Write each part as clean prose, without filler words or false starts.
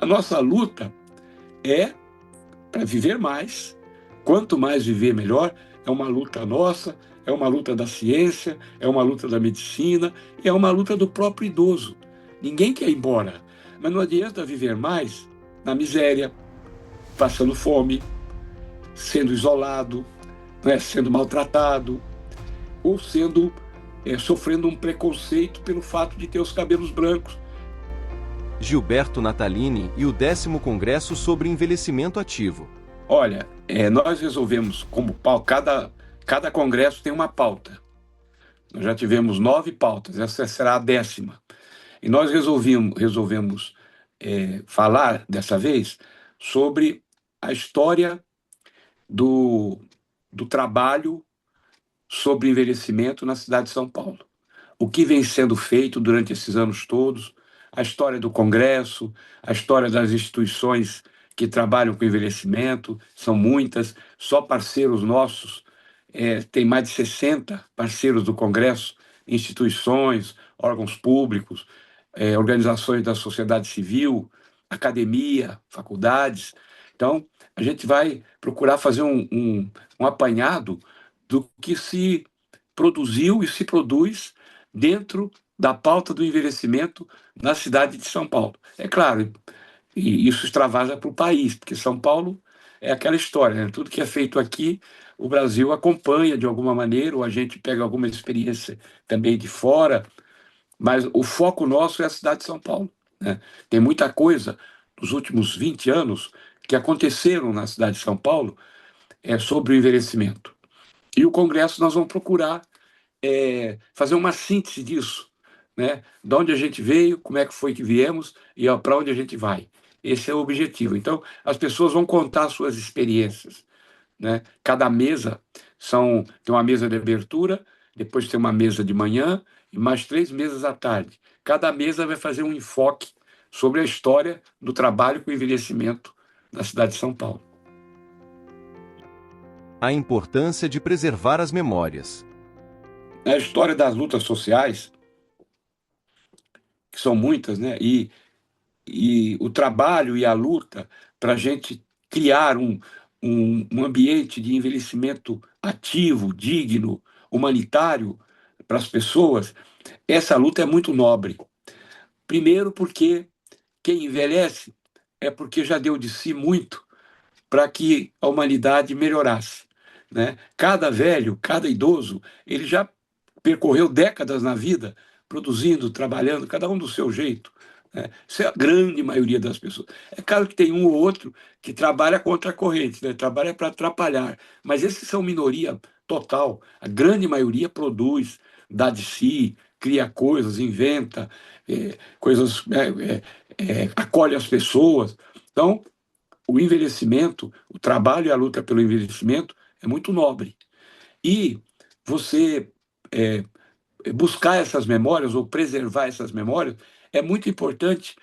A nossa luta é para viver mais. Quanto mais viver, melhor. É uma luta nossa, é uma luta da ciência, é uma luta da medicina, é uma luta do próprio idoso. Ninguém quer ir embora, mas não adianta viver mais na miséria, passando fome, sendo isolado, né, sendo maltratado, ou sofrendo um preconceito pelo fato de ter os cabelos brancos. Gilberto Natalini e o 10º Congresso sobre Envelhecimento Ativo. Olha, nós resolvemos, como cada congresso tem uma pauta. Nós já tivemos 9 pautas, essa será a 10ª. E nós resolvemos falar, dessa vez, sobre a história do trabalho sobre envelhecimento na cidade de São Paulo. O que vem sendo feito durante esses anos todos, a história do Congresso, a história das instituições que trabalham com envelhecimento, são muitas, só parceiros nossos, tem mais de 60 parceiros do Congresso, instituições, órgãos públicos, organizações da sociedade civil, academia, faculdades. Então, a gente vai procurar fazer um apanhado do que se produziu e se produz dentro da pauta do envelhecimento na cidade de São Paulo. É claro, e isso extravasa para o país, porque São Paulo é aquela história, né? Tudo que é feito aqui, o Brasil acompanha de alguma maneira, ou a gente pega alguma experiência também de fora, mas o foco nosso é a cidade de São Paulo, né? Tem muita coisa nos últimos 20 anos que aconteceram na cidade de São Paulo sobre o envelhecimento. E o Congresso nós vamos procurar fazer uma síntese disso, né? De onde a gente veio, como é que foi que viemos e para onde a gente vai. Esse é o objetivo. Então, as pessoas vão contar suas experiências, né? Cada mesa tem uma mesa de abertura, depois tem uma mesa de manhã e mais 3 mesas à tarde. Cada mesa vai fazer um enfoque sobre a história do trabalho com envelhecimento na cidade de São Paulo. A importância de preservar as memórias. A história das lutas sociais, que são muitas, né? E o trabalho e a luta para a gente criar um ambiente de envelhecimento ativo, digno, humanitário para as pessoas, essa luta é muito nobre. Primeiro, porque quem envelhece é porque já deu de si muito para que a humanidade melhorasse, né? Cada velho, cada idoso, ele já percorreu décadas na vida, produzindo, trabalhando, cada um do seu jeito, né? Isso é a grande maioria das pessoas. É claro que tem um ou outro que trabalha contra a corrente, né? Trabalha para atrapalhar, mas esses são minoria total. A grande maioria produz, dá de si, cria coisas, inventa coisas, acolhe as pessoas. Então, o envelhecimento, o trabalho e a luta pelo envelhecimento é muito nobre. E você buscar essas memórias ou preservar essas memórias é muito importante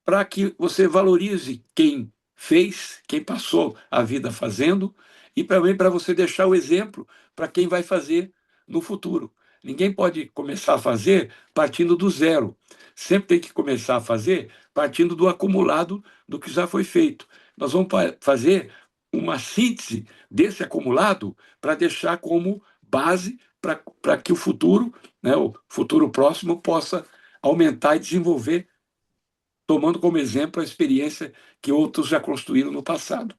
para que você valorize quem fez, quem passou a vida fazendo, e também para você deixar o exemplo para quem vai fazer no futuro. Ninguém pode começar a fazer partindo do zero. Sempre tem que começar a fazer partindo do acumulado do que já foi feito. Nós vamos fazer uma síntese desse acumulado para deixar como base para que o futuro, né, o futuro próximo, possa aumentar e desenvolver, tomando como exemplo a experiência que outros já construíram no passado.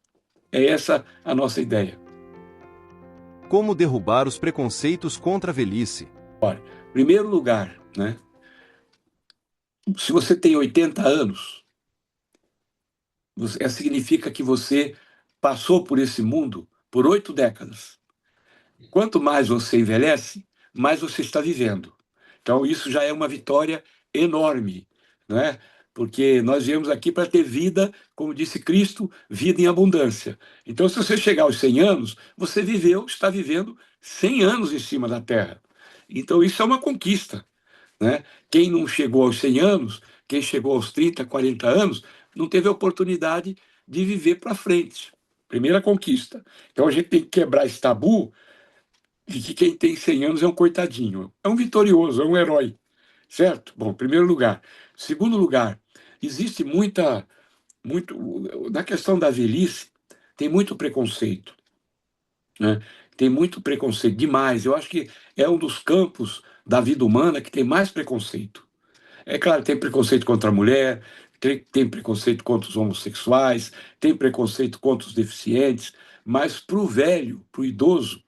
É essa a nossa ideia. Como derrubar os preconceitos contra a velhice? Olha, em primeiro lugar, né, se você tem 80 anos, significa que você passou por esse mundo por 8 décadas. Quanto mais você envelhece, mais você está vivendo. Então, isso já é uma vitória enorme, não é? Porque nós viemos aqui para ter vida, como disse Cristo, vida em abundância. Então, se você chegar aos 100 anos, você está vivendo 100 anos em cima da Terra. Então, isso é uma conquista, né? Quem não chegou aos 100 anos, quem chegou aos 30, 40 anos, não teve a oportunidade de viver para frente. Primeira conquista. Então, a gente tem que quebrar esse tabu de que quem tem 100 anos é um coitadinho. É um vitorioso, é um herói, certo? Bom, primeiro lugar. Segundo lugar, existe muita muito, na questão da velhice, tem muito preconceito, né? Tem muito preconceito, demais. Eu acho que é um dos campos da vida humana que tem mais preconceito. É claro, tem preconceito contra a mulher, tem preconceito contra os homossexuais, tem preconceito contra os deficientes, mas para o velho, para o idoso,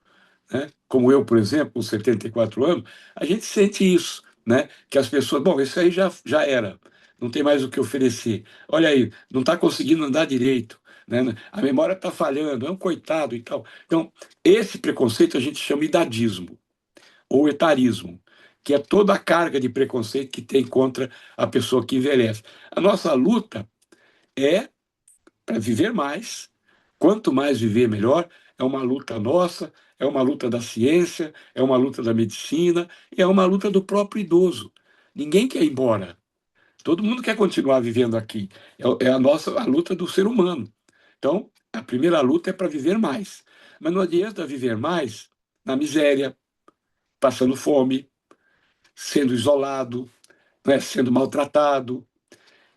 né? Como eu, por exemplo, com 74 anos, a gente sente isso, né? Que as pessoas, bom, isso aí já era, não tem mais o que oferecer. Olha aí, não está conseguindo andar direito, né? A memória está falhando, é um coitado e tal. Então, esse preconceito a gente chama idadismo ou etarismo, que é toda a carga de preconceito que tem contra a pessoa que envelhece. A nossa luta é para viver mais. Quanto mais viver, melhor. É uma luta nossa, é uma luta da ciência, é uma luta da medicina, e é uma luta do próprio idoso. Ninguém quer ir embora. Todo mundo quer continuar vivendo aqui. É a nossa a luta do ser humano. Então, a primeira luta é para viver mais. Mas não adianta viver mais na miséria, passando fome, sendo isolado, né, sendo maltratado,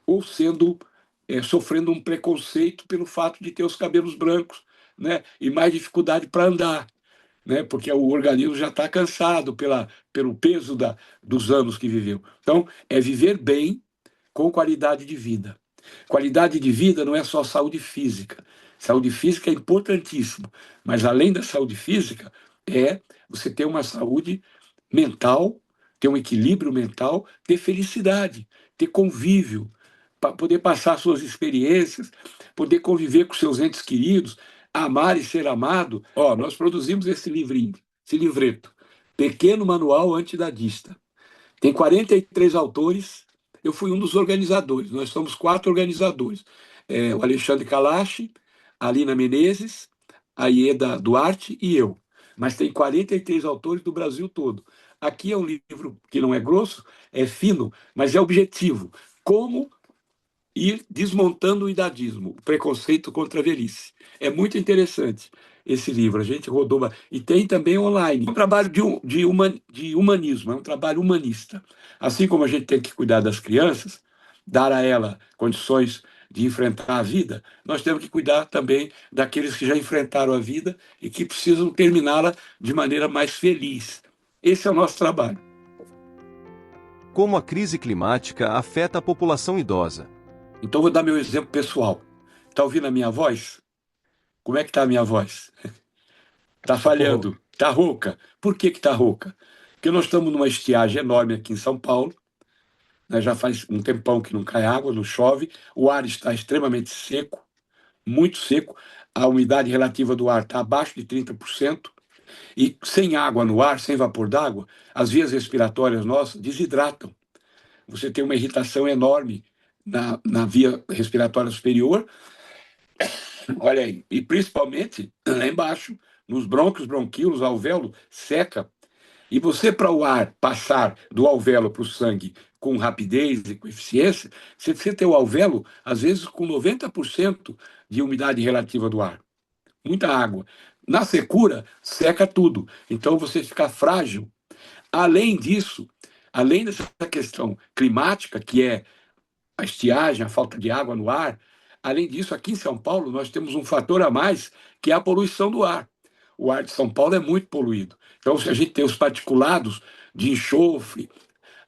ou sendo sofrendo um preconceito pelo fato de ter os cabelos brancos, né, e mais dificuldade para andar, né, porque o organismo já está cansado pelo peso dos anos que viveu. Então, é viver bem com qualidade de vida. Qualidade de vida não é só saúde física. Saúde física é importantíssimo, mas além da saúde física, é você ter uma saúde mental, ter um equilíbrio mental, ter felicidade, ter convívio, para poder passar suas experiências, poder conviver com seus entes queridos, amar e ser amado. Ó, nós produzimos esse livrinho, esse livreto, Pequeno Manual Antidadista. Tem 43 autores, eu fui um dos organizadores, nós somos 4 organizadores. O Alexandre Kalash, a Alina Menezes, a Ieda Duarte e eu. Mas tem 43 autores do Brasil todo. Aqui é um livro que não é grosso, é fino, mas é objetivo. Como ir desmontando o idadismo, o preconceito contra a velhice. É muito interessante esse livro, a gente rodou. E tem também online. É um trabalho de humanismo, é um trabalho humanista. Assim como a gente tem que cuidar das crianças, dar a ela condições de enfrentar a vida, nós temos que cuidar também daqueles que já enfrentaram a vida e que precisam terminá-la de maneira mais feliz. Esse é o nosso trabalho. Como a crise climática afeta a população idosa? Então, vou dar meu exemplo pessoal. Está ouvindo a minha voz? Como é que está a minha voz? Está Socorro. falhando, está rouca. Por que está rouca? Porque nós estamos numa estiagem enorme aqui em São Paulo, né? Já faz um tempão que não cai água, não chove, o ar está extremamente seco, muito seco, a umidade relativa do ar está abaixo de 30%, e sem água no ar, sem vapor d'água, as vias respiratórias nossas desidratam. Você tem uma irritação enorme na via respiratória superior, olha aí, e principalmente lá embaixo, nos brônquios, bronquíolos, alvéolo, seca. E você, para o ar passar do alvéolo para o sangue com rapidez e com eficiência, você precisa ter o alvéolo, às vezes, com 90% de umidade relativa do ar. Muita água. Na secura, seca tudo. Então você fica frágil. Além disso, além dessa questão climática, que é a estiagem, a falta de água no ar, além disso, aqui em São Paulo, nós temos um fator a mais, que é a poluição do ar. O ar de São Paulo é muito poluído. Então, se a gente tem os particulados de enxofre,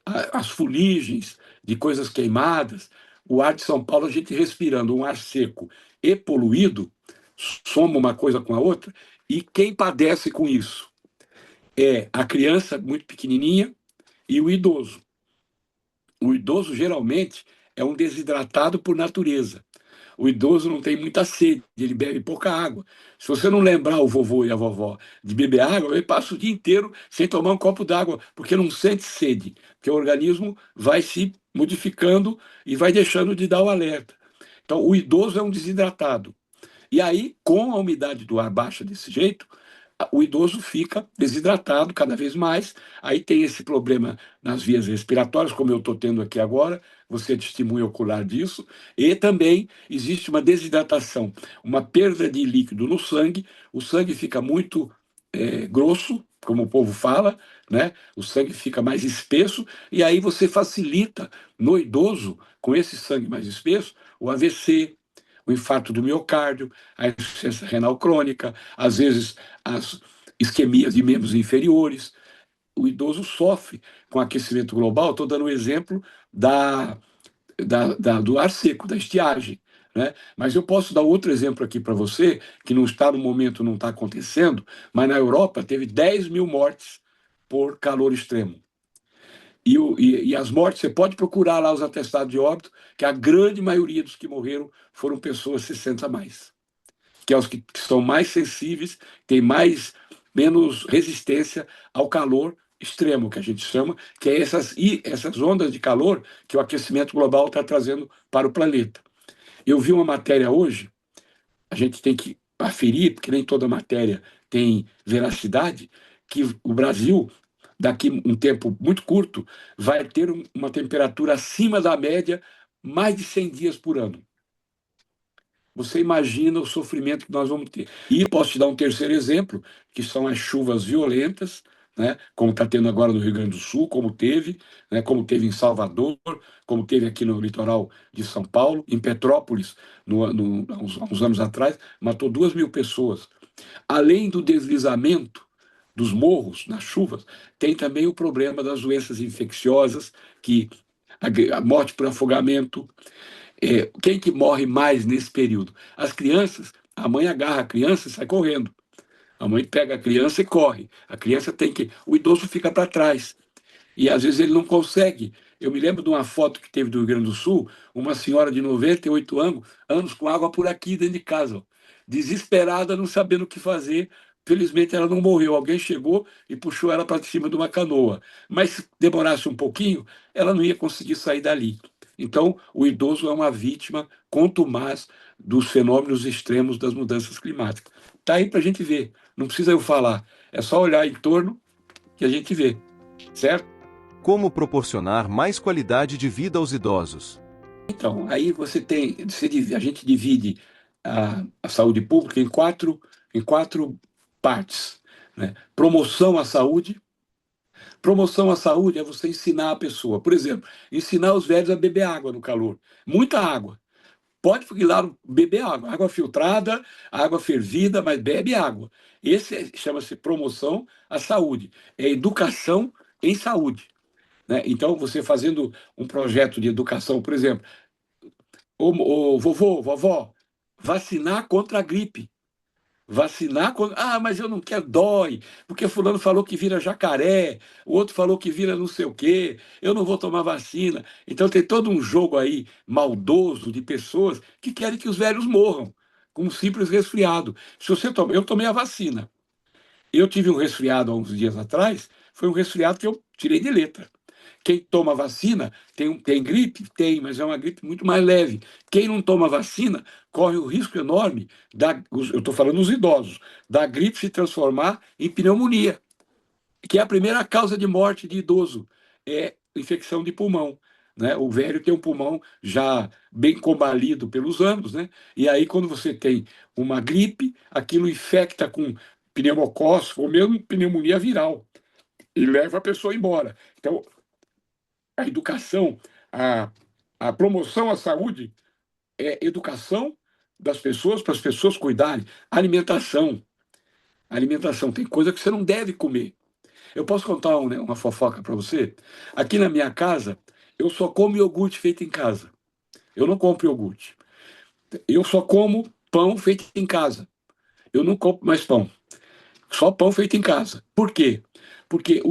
as fuligens de coisas queimadas, o ar de São Paulo, a gente respirando um ar seco e poluído, soma uma coisa com a outra, e quem padece com isso é a criança muito pequenininha e o idoso. O idoso, geralmente, é um desidratado por natureza. O idoso não tem muita sede, ele bebe pouca água. Se você não lembrar o vovô e a vovó de beber água, ele passa o dia inteiro sem tomar um copo d'água, porque não sente sede, porque o organismo vai se modificando e vai deixando de dar o alerta. Então, o idoso é um desidratado. E aí, com a umidade do ar baixa desse jeito, o idoso fica desidratado cada vez mais. Aí tem esse problema nas vias respiratórias, como eu estou tendo aqui agora, você é testemunha ocular disso, e também existe uma desidratação, uma perda de líquido no sangue, o sangue fica muito grosso, como o povo fala, né? O sangue fica mais espesso, e aí você facilita no idoso, com esse sangue mais espesso, o AVC, o infarto do miocárdio, a insuficiência renal crônica, às vezes as isquemias de membros inferiores. O idoso sofre com aquecimento global. Estou dando um exemplo do ar seco, da estiagem. Né? Mas eu posso dar outro exemplo aqui para você, que não está no momento, não está acontecendo, mas na Europa teve 10 mil mortes por calor extremo. E as mortes, você pode procurar lá os atestados de óbito, que a grande maioria dos que morreram foram pessoas 60 a mais, que é os que são mais sensíveis, têm menos resistência ao calor extremo, que a gente chama, que é essas ondas de calor que o aquecimento global está trazendo para o planeta. Eu vi uma matéria hoje, a gente tem que aferir, porque nem toda matéria tem veracidade, que o Brasil, daqui um tempo muito curto, vai ter uma temperatura acima da média mais de 100 dias por ano. Você imagina o sofrimento que nós vamos ter. E posso te dar um terceiro exemplo, que são as chuvas violentas, né, como está tendo agora no Rio Grande do Sul, como teve, né, como teve em Salvador, como teve aqui no litoral de São Paulo, em Petrópolis, há uns anos atrás, matou 2.000 pessoas. Além do deslizamento dos morros nas chuvas, tem também o problema das doenças infecciosas, que a morte por afogamento. Quem que morre mais nesse período? As crianças. A mãe agarra a criança e sai correndo. A mãe pega a criança e corre. A criança tem que. O idoso fica para trás. E às vezes ele não consegue. Eu me lembro de uma foto que teve do Rio Grande do Sul, uma senhora de 98 anos com água por aqui dentro de casa, ó, desesperada, não sabendo o que fazer. Felizmente ela não morreu. Alguém chegou e puxou ela para cima de uma canoa. Mas se demorasse um pouquinho, ela não ia conseguir sair dali. Então, o idoso é uma vítima contumaz dos fenômenos extremos das mudanças climáticas. Está aí para a gente ver. Não precisa eu falar. É só olhar em torno que a gente vê. Certo? Como proporcionar mais qualidade de vida aos idosos? Então, aí a gente divide a saúde pública em quatro partes. Né? Promoção à saúde. Promoção à saúde é você ensinar a pessoa. Por exemplo, ensinar os velhos a beber água no calor. Muita água. Pode ir lá beber água. Água filtrada, água fervida, mas bebe água. Esse chama-se promoção à saúde. É educação em saúde. Né? Então, você fazendo um projeto de educação, por exemplo, o vovô, vovó, vacinar contra a gripe. Vacinar contra. Ah, mas eu não quero, dói, porque fulano falou que vira jacaré, o outro falou que vira não sei o quê, eu não vou tomar vacina. Então tem todo um jogo aí maldoso de pessoas que querem que os velhos morram, com um simples resfriado. Se você toma, eu tomei a vacina. Eu tive um resfriado há uns dias atrás, foi um resfriado que eu tirei de letra. Quem toma vacina tem gripe? Tem, mas é uma gripe muito mais leve. Quem não toma vacina corre o risco enorme, eu estou falando dos idosos, da gripe se transformar em pneumonia, que é a primeira causa de morte de idoso, é infecção de pulmão. Né? O velho tem um pulmão já bem combalido pelos anos, né? E aí, quando você tem uma gripe, aquilo infecta com pneumocócico ou mesmo pneumonia viral e leva a pessoa embora. Então, a educação, a, a promoção à saúde é educação das pessoas para as pessoas cuidarem. Alimentação. Alimentação. Tem coisa que você não deve comer. Eu posso contar uma fofoca para você? Aqui na minha casa, eu só como iogurte feito em casa. Eu não compro iogurte. Eu só como pão feito em casa. Eu não compro mais pão. Só pão feito em casa. Por quê? Porque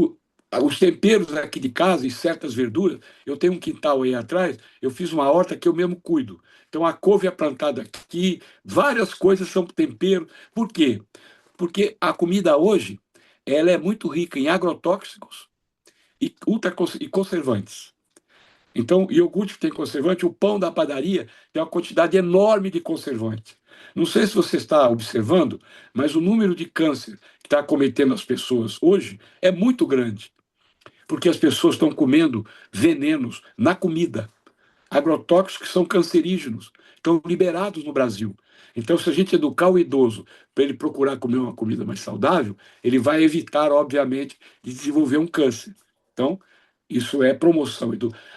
os temperos aqui de casa e certas verduras, eu tenho um quintal aí atrás, eu fiz uma horta que eu mesmo cuido. Então a couve é plantada aqui, várias coisas são tempero. Por quê? Porque a comida hoje, ela é muito rica em agrotóxicos e conservantes. Então, iogurte tem conservante, o pão da padaria tem uma quantidade enorme de conservante. Não sei se você está observando, mas o número de câncer que está acometendo as pessoas hoje é muito grande, porque as pessoas estão comendo venenos na comida, agrotóxicos que são cancerígenos, estão liberados no Brasil. Então, se a gente educar o idoso para ele procurar comer uma comida mais saudável, ele vai evitar, obviamente, de desenvolver um câncer. Então, isso é promoção.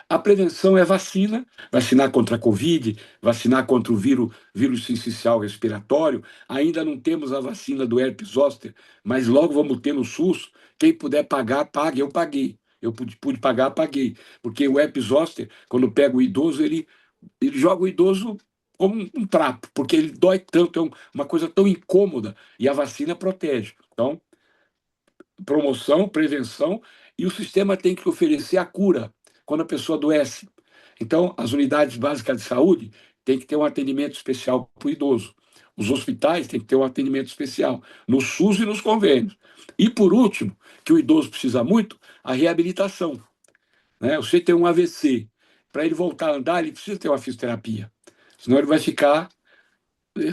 A prevenção é vacina, vacinar contra a Covid, vacinar contra o vírus sincicial respiratório. Ainda não temos a vacina do herpes zoster, mas logo vamos ter no SUS. Quem puder pagar, pague. Eu paguei. Eu pude pagar, paguei. Porque o herpes zoster, quando pega o idoso, ele joga o idoso como um trapo, porque ele dói tanto, é uma coisa tão incômoda, e a vacina protege. Então, promoção, prevenção, e o sistema tem que oferecer a cura quando a pessoa adoece. Então, as unidades básicas de saúde têm que ter um atendimento especial para o idoso. Os hospitais têm que ter um atendimento especial, no SUS e nos convênios. E, por último, que o idoso precisa muito, a reabilitação. Né? Você tem um AVC, para ele voltar a andar, ele precisa ter uma fisioterapia. Senão ele vai ficar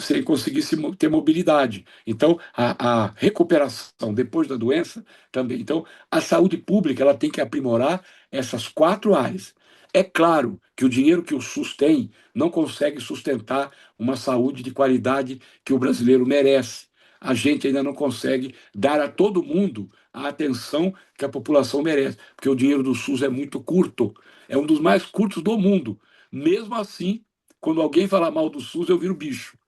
sem conseguir ter mobilidade. Então, a recuperação depois da doença também. Então, a saúde pública ela tem que aprimorar essas 4 áreas. É claro que o dinheiro que o SUS tem não consegue sustentar uma saúde de qualidade que o brasileiro merece. A gente ainda não consegue dar a todo mundo a atenção que a população merece, porque o dinheiro do SUS é muito curto, é um dos mais curtos do mundo. Mesmo assim, quando alguém fala mal do SUS, eu viro bicho.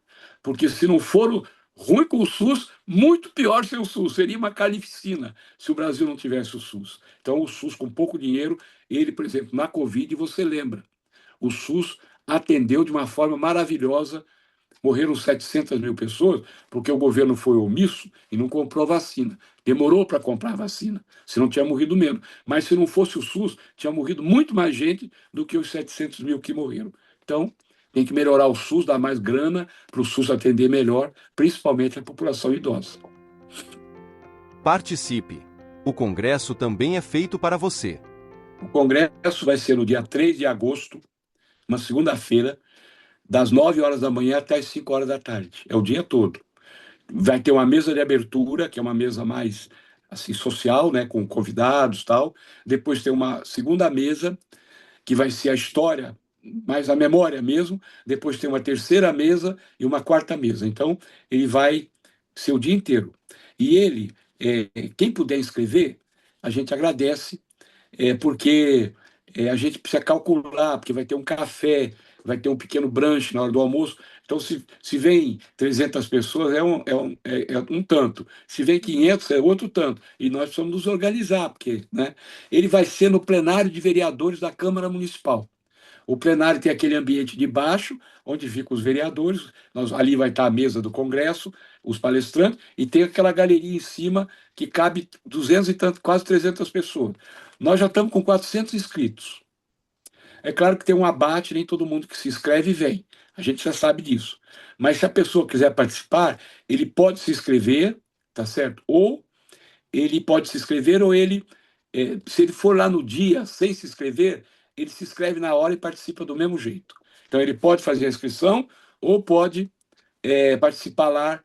Porque se não for ruim com o SUS, muito pior sem o SUS. Seria uma carnificina se o Brasil não tivesse o SUS. Então, o SUS, com pouco dinheiro, ele, por exemplo, na Covid, você lembra, o SUS atendeu de uma forma maravilhosa. Morreram 700 mil pessoas porque o governo foi omisso e não comprou vacina. Demorou para comprar vacina, senão tinha morrido menos. Mas se não fosse o SUS, tinha morrido muito mais gente do que os 700 mil que morreram. Então, tem que melhorar o SUS, dar mais grana para o SUS atender melhor, principalmente a população idosa. Participe! O congresso também é feito para você. O congresso vai ser no dia 3 de agosto, uma segunda-feira, das 9 horas da manhã até as 5 horas da tarde. É o dia todo. Vai ter uma mesa de abertura, que é uma mesa mais assim social, né, com convidados e tal. Depois tem uma segunda mesa, que vai ser a história, mais a memória mesmo. Depois tem uma terceira mesa e uma quarta mesa. Então, ele vai ser o dia inteiro. E ele, quem puder inscrever, a gente agradece, porque a gente precisa calcular, porque vai ter um café, vai ter um pequeno brunch na hora do almoço. Então, se vem 300 pessoas, é um tanto. Se vem 500, é outro tanto. E nós precisamos nos organizar, porque, né, ele vai ser no plenário de vereadores da Câmara Municipal. O plenário tem aquele ambiente de baixo, onde ficam os vereadores, ali vai estar a mesa do Congresso, os palestrantes, e tem aquela galeria em cima que cabe 200 e tanto, quase 300 pessoas. Nós já estamos com 400 inscritos. É claro que tem um abate, nem todo mundo que se inscreve vem. A gente já sabe disso. Mas se a pessoa quiser participar, ele pode se inscrever, tá certo? Ou ele pode se inscrever, ou se ele for lá no dia sem se inscrever, ele se inscreve na hora e participa do mesmo jeito. Então, ele pode fazer a inscrição ou pode participar lá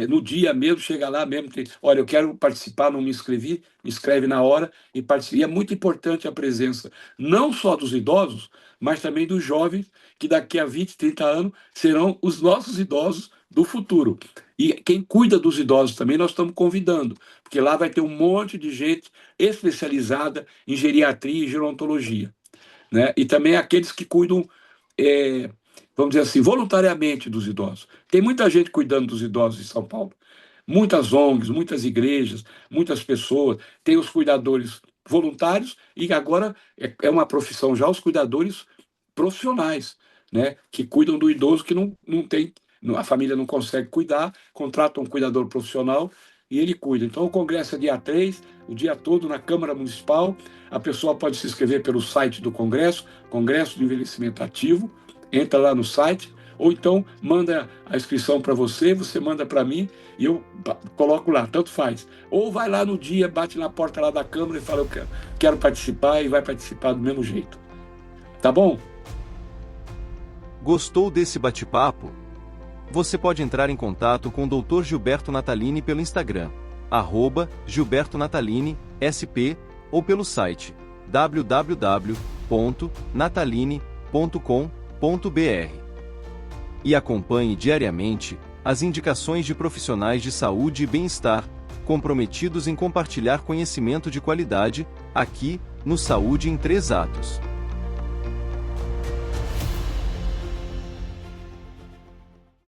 no dia mesmo, chega lá mesmo, olha, eu quero participar, não me inscrevi, me inscreve na hora e participa. E é muito importante a presença, não só dos idosos, mas também dos jovens, que daqui a 20, 30 anos serão os nossos idosos do futuro. E quem cuida dos idosos também nós estamos convidando, porque lá vai ter um monte de gente especializada em geriatria e gerontologia, né? E também aqueles que cuidam, vamos dizer assim, voluntariamente dos idosos. Tem muita gente cuidando dos idosos em São Paulo. Muitas ONGs, muitas igrejas, muitas pessoas. Tem os cuidadores voluntários e agora é uma profissão já os cuidadores profissionais, né? Que cuidam do idoso que não tem, a família não consegue cuidar, contrata um cuidador profissional e ele cuida. Então, o congresso é dia 3, o dia todo na Câmara Municipal. A pessoa pode se inscrever pelo site do Congresso, Congresso de Envelhecimento Ativo, entra lá no site, ou então manda a inscrição para você, você manda para mim e eu coloco lá, tanto faz. Ou vai lá no dia, bate na porta lá da Câmara e fala, eu quero participar, e vai participar do mesmo jeito. Tá bom? Gostou desse bate-papo? Você pode entrar em contato com o Dr. Gilberto Natalini pelo Instagram, @GilbertoNataliniSP, ou pelo site www.natalini.com.br. E acompanhe diariamente as indicações de profissionais de saúde e bem-estar, comprometidos em compartilhar conhecimento de qualidade, aqui, no Saúde em 3 Atos.